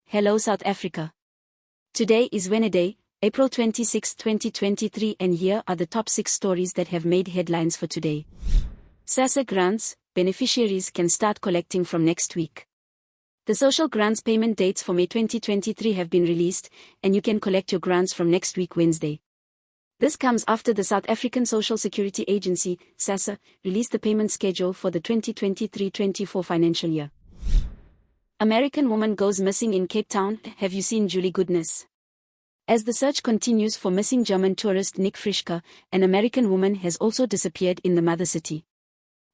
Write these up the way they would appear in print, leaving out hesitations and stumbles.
Hello South Africa. Today is Wednesday, April 26, 2023, and here are the top 6 stories that have made headlines for today. SASSA grants, beneficiaries can start collecting from next week. The social grants payment dates for May 2023 have been released, and you can collect your grants from next week Wednesday. This comes after the South African Social Security Agency, SASSA, released the payment schedule for the 2023-24 financial year. American woman goes missing in Cape Town. Have you seen Julie Goodness? As the search continues for missing German tourist Nick Frischke, an American woman has also disappeared in the mother city.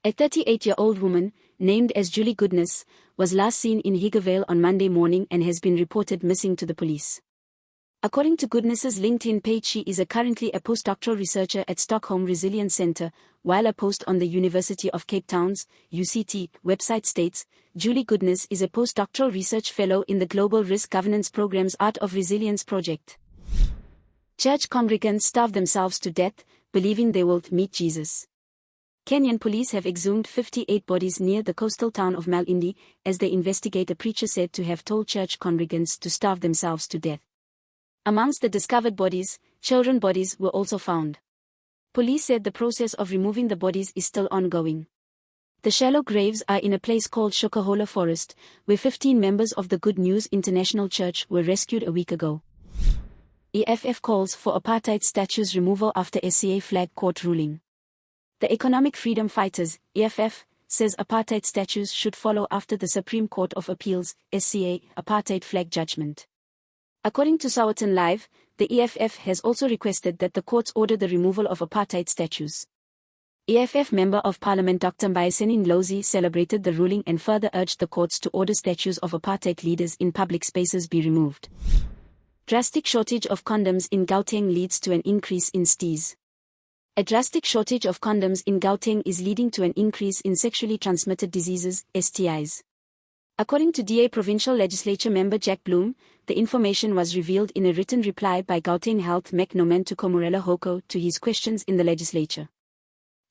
A 38-year-old woman, named as Julie Goodness, was last seen in Higevale on Monday morning and has been reported missing to the police. According to Goodness's LinkedIn page, she is currently a postdoctoral researcher at Stockholm Resilience Center, while a post on the University of Cape Town's UCT website states, Julie Goodness is a postdoctoral research fellow in the Global Risk Governance Program's Art of Resilience project. Church congregants starve themselves to death, believing they will meet Jesus. Kenyan police have exhumed 58 bodies near the coastal town of Malindi, as they investigate a preacher said to have told church congregants to starve themselves to death. Amongst the discovered bodies, children's bodies were also found. Police said the process of removing the bodies is still ongoing. The shallow graves are in a place called Shokahola Forest, where 15 members of the Good News International Church were rescued a week ago. EFF calls for apartheid statues removal after SCA flag court ruling. The Economic Freedom Fighters, EFF, says apartheid statues should follow after the Supreme Court of Appeals, SCA, apartheid flag judgment. According to Sowetan Live, the EFF has also requested that the courts order the removal of apartheid statues. EFF Member of Parliament Dr. Mbayiseni Ndlozi celebrated the ruling and further urged the courts to order statues of apartheid leaders in public spaces be removed. Drastic shortage of condoms in Gauteng leads to an increase in STIs. A drastic shortage of condoms in Gauteng is leading to an increase in sexually transmitted diseases, STIs. According to DA Provincial Legislature member Jack Bloom, the information was revealed in a written reply by Gauteng Health Mech Nomentuko Morella Hoko to his questions in the legislature.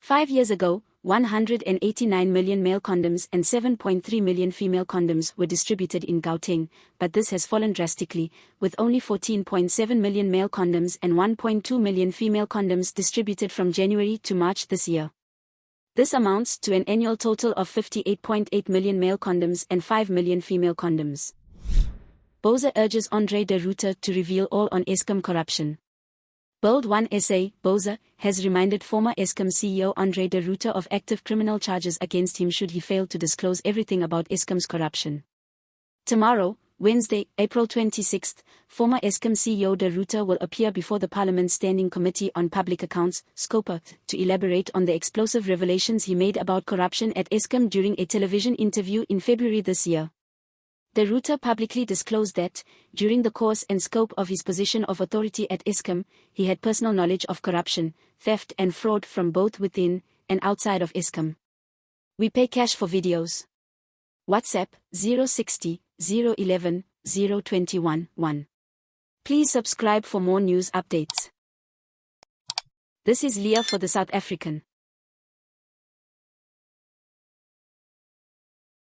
5 years ago, 189 million male condoms and 7.3 million female condoms were distributed in Gauteng, but this has fallen drastically, with only 14.7 million male condoms and 1.2 million female condoms distributed from January to March this year. This amounts to an annual total of 58.8 million male condoms and 5 million female condoms. Boza urges Andre de Ruyter to reveal all on Eskom corruption. Build One SA, Boza, has reminded former Eskom CEO Andre de Ruyter of active criminal charges against him should he fail to disclose everything about Eskom's corruption. Tomorrow, Wednesday, April 26, former Eskom CEO de Ruyter will appear before the Parliament's Standing Committee on Public Accounts, SCOPA, to elaborate on the explosive revelations he made about corruption at Eskom during a television interview in February this year. De Ruyter publicly disclosed that, during the course and scope of his position of authority at Eskom, he had personal knowledge of corruption, theft and fraud from both within and outside of Eskom. We pay cash for videos. WhatsApp 060 011 021 1. Please subscribe for more news updates. This is Leah for the South African.